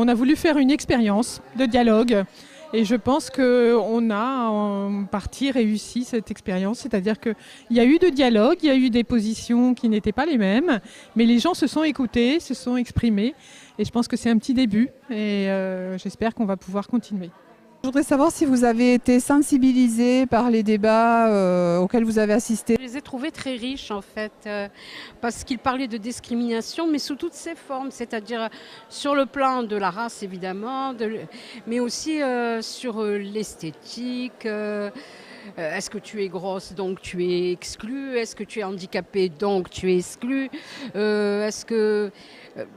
on a voulu faire une expérience de dialogue. Et je pense qu'on a en partie réussi cette expérience, c'est-à-dire qu'il y a eu de dialogue, il y a eu des positions qui n'étaient pas les mêmes, mais les gens se sont écoutés, se sont exprimés, et je pense que c'est un petit début, et j'espère qu'on va pouvoir continuer. Je voudrais savoir si vous avez été sensibilisé par les débats auxquels vous avez assisté. Je les ai trouvés très riches en fait, parce qu'ils parlaient de discrimination, mais sous toutes ses formes, c'est-à-dire sur le plan de la race évidemment, mais aussi sur l'esthétique. Est-ce que tu es grosse, donc tu es exclu? Est-ce que tu es handicapé, donc tu es exclu? Est-ce que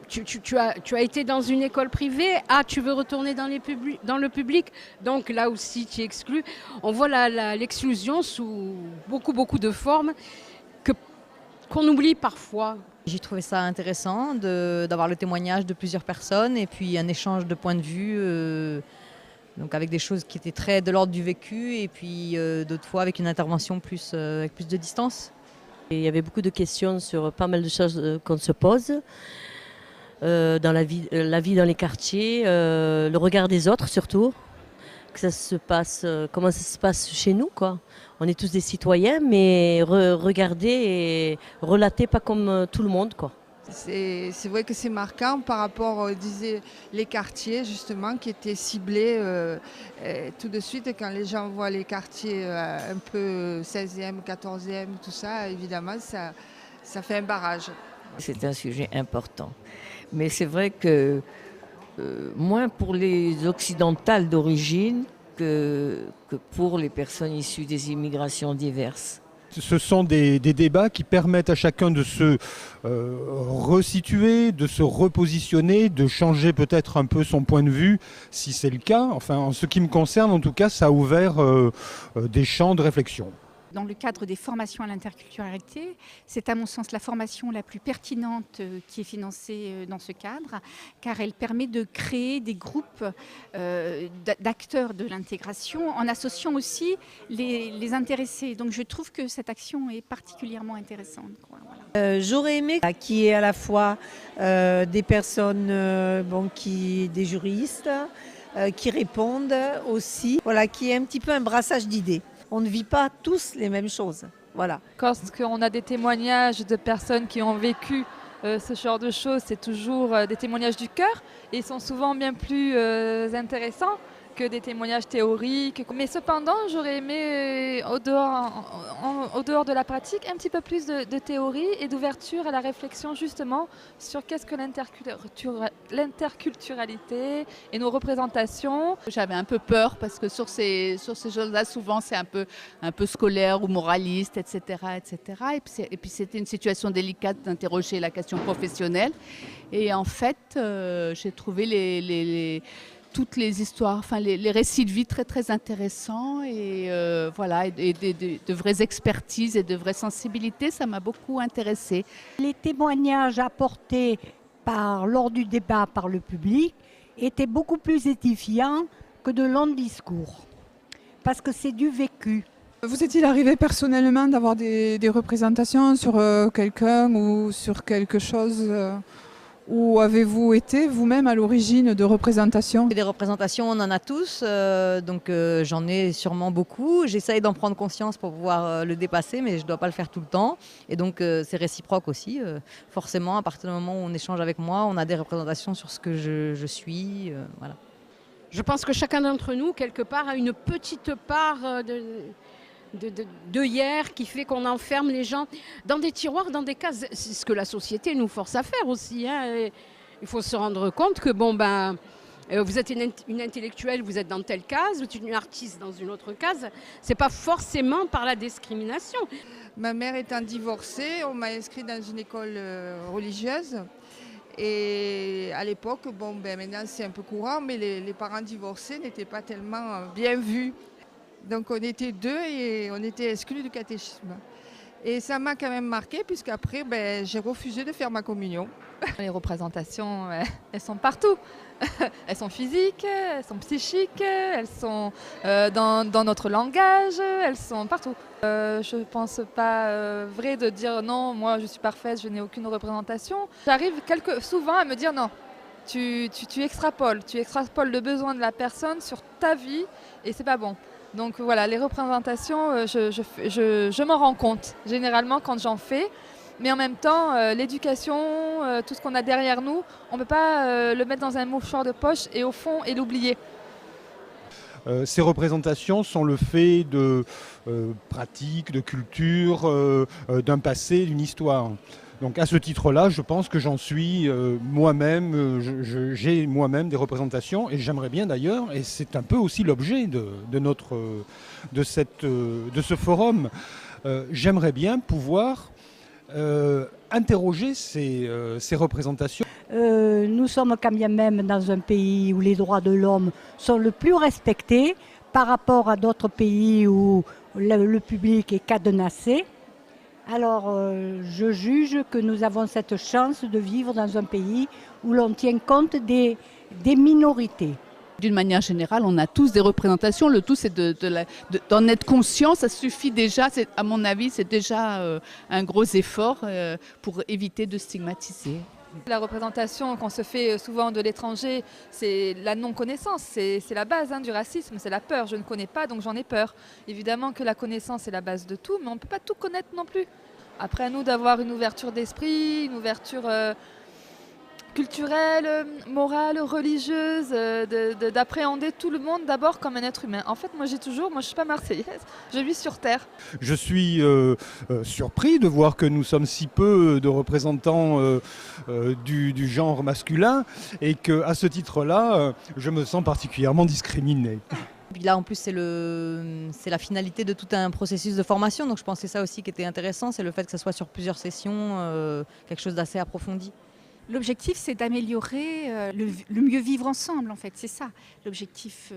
tu as été dans une école privée? Ah, tu veux retourner dans le public? Donc là aussi, tu es exclu. On voit l'exclusion sous beaucoup de formes qu'on oublie parfois. J'ai trouvé ça intéressant d'avoir le témoignage de plusieurs personnes et puis un échange de points de vue. Donc avec des choses qui étaient très de l'ordre du vécu et puis d'autres fois avec une intervention avec plus de distance. Et il y avait beaucoup de questions sur pas mal de choses qu'on se pose dans la vie dans les quartiers, le regard des autres surtout, comment ça se passe chez nous quoi. On est tous des citoyens mais regarder et relater pas comme tout le monde quoi. C'est vrai que c'est marquant par rapport, disait, les quartiers justement qui étaient ciblés tout de suite. Quand les gens voient les quartiers un peu 16e, 14e, tout ça, évidemment, ça fait un barrage. C'est un sujet important. Mais c'est vrai que moins pour les occidentales d'origine que pour les personnes issues des immigrations diverses. Ce sont des débats qui permettent à chacun de se resituer, de se repositionner, de changer peut-être un peu son point de vue, si c'est le cas. Enfin, en ce qui me concerne, en tout cas, ça a ouvert des champs de réflexion. Dans le cadre des formations à l'interculturalité, c'est à mon sens la formation la plus pertinente qui est financée dans ce cadre, car elle permet de créer des groupes d'acteurs de l'intégration en associant aussi les intéressés. Donc je trouve que cette action est particulièrement intéressante. Voilà. J'aurais aimé qu'il y ait à la fois des personnes, des juristes qui répondent aussi, voilà, qui est un petit peu un brassage d'idées. On ne vit pas tous les mêmes choses. Voilà. Quand on a des témoignages de personnes qui ont vécu ce genre de choses, c'est toujours des témoignages du cœur et ils sont souvent bien plus intéressants que des témoignages théoriques. Mais cependant, j'aurais aimé, au dehors de la pratique, un petit peu plus de théorie et d'ouverture à la réflexion justement sur qu'est-ce que l'interculturalité et nos représentations. J'avais un peu peur parce que sur ces choses-là, souvent c'est un peu scolaire ou moraliste, etc. etc. Et puis c'était une situation délicate d'interroger la question professionnelle. Et en fait, j'ai trouvé toutes les histoires, les récits de vie très très intéressants et de vraies expertises et de vraies sensibilités, ça m'a beaucoup intéressée. Les témoignages apportés lors du débat par le public étaient beaucoup plus édifiants que de longs discours, parce que c'est du vécu. Vous est-il arrivé personnellement d'avoir des représentations sur quelqu'un ou sur quelque chose Ou avez-vous été vous-même à l'origine de représentations? Des représentations, on en a tous, donc j'en ai sûrement beaucoup. J'essaye d'en prendre conscience pour pouvoir le dépasser, mais je ne dois pas le faire tout le temps. Et donc c'est réciproque aussi. Forcément, à partir du moment où on échange avec moi, on a des représentations sur ce que je suis. Voilà. Je pense que chacun d'entre nous, quelque part, a une petite part de hier qui fait qu'on enferme les gens dans des tiroirs, dans des cases. C'est ce que la société nous force à faire aussi. Hein. Il faut se rendre compte que vous êtes une intellectuelle, vous êtes dans telle case, vous êtes une artiste dans une autre case. C'est pas forcément par la discrimination. Ma mère étant divorcée, on m'a inscrite dans une école religieuse. Et à l'époque, maintenant c'est un peu courant, mais les parents divorcés n'étaient pas tellement bien vus. Donc on était deux et on était exclus du catéchisme. Et ça m'a quand même marqué puisqu'après j'ai refusé de faire ma communion. Les représentations, elles sont partout. Elles sont physiques, elles sont psychiques, elles sont dans notre langage, elles sont partout. Je ne pense pas vrai de dire non, moi je suis parfaite, je n'ai aucune représentation. J'arrive souvent à me dire non, tu extrapoles le besoin de la personne sur ta vie et c'est pas bon. Donc voilà, les représentations, je m'en rends compte généralement quand j'en fais. Mais en même temps, l'éducation, tout ce qu'on a derrière nous, on ne peut pas le mettre dans un mouchoir de poche et au fond et l'oublier. Ces représentations sont le fait de pratiques, de culture, d'un passé, d'une histoire. Donc à ce titre-là, je pense que j'en suis moi-même, j'ai moi-même des représentations et j'aimerais bien d'ailleurs, et c'est un peu aussi l'objet de ce forum, j'aimerais bien pouvoir interroger ces représentations. Nous sommes quand bien même dans un pays où les droits de l'homme sont le plus respectés par rapport à d'autres pays où le public est cadenassé. Alors je juge que nous avons cette chance de vivre dans un pays où l'on tient compte des minorités. D'une manière générale, on a tous des représentations. Le tout, c'est d'en être conscient. Ça suffit déjà, à mon avis, c'est déjà un gros effort pour éviter de stigmatiser. La représentation qu'on se fait souvent de l'étranger, c'est la non-connaissance, c'est la base du racisme, c'est la peur. Je ne connais pas, donc j'en ai peur. Évidemment que la connaissance est la base de tout, mais on ne peut pas tout connaître non plus. Après, à nous d'avoir une ouverture d'esprit, une ouverture culturelle, morale, religieuse, d'appréhender tout le monde d'abord comme un être humain. En fait, moi je ne suis pas marseillaise, je vis sur Terre. Je suis surpris de voir que nous sommes si peu de représentants du genre masculin et qu'à ce titre-là, je me sens particulièrement discriminé. Puis là, en plus, c'est la finalité de tout un processus de formation. Donc je pense que c'est ça aussi qui était intéressant, c'est le fait que ça soit sur plusieurs sessions, quelque chose d'assez approfondi. L'objectif, c'est d'améliorer le mieux vivre ensemble, en fait. C'est ça, l'objectif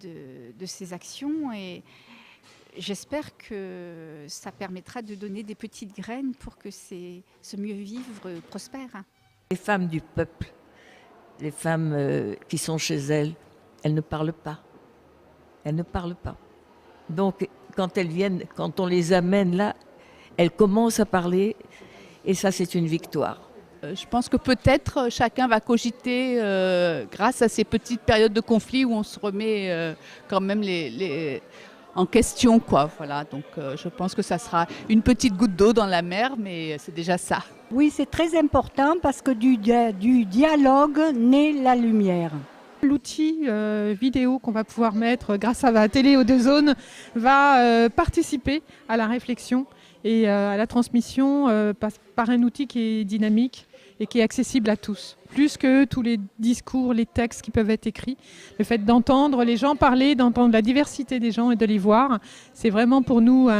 de ces actions. Et j'espère que ça permettra de donner des petites graines pour que ce mieux vivre prospère. Les femmes du peuple, les femmes qui sont chez elles, elles ne parlent pas. Elles ne parlent pas. Donc, quand elles viennent, quand on les amène là, elles commencent à parler et ça, c'est une victoire. Je pense que peut-être chacun va cogiter grâce à ces petites périodes de conflit où on se remet quand même en question, quoi. Voilà, donc je pense que ça sera une petite goutte d'eau dans la mer, mais c'est déjà ça. Oui, c'est très important parce que du dialogue naît la lumière. L'outil vidéo qu'on va pouvoir mettre grâce à la télé aux deux zones va participer à la réflexion et à la transmission par un outil qui est dynamique et qui est accessible à tous. Plus que tous les discours, les textes qui peuvent être écrits, le fait d'entendre les gens parler, d'entendre la diversité des gens et de les voir, c'est vraiment pour nous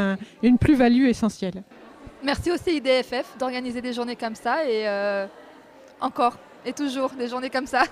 une plus-value essentielle. Merci au CIDFF d'organiser des journées comme ça et encore et toujours des journées comme ça.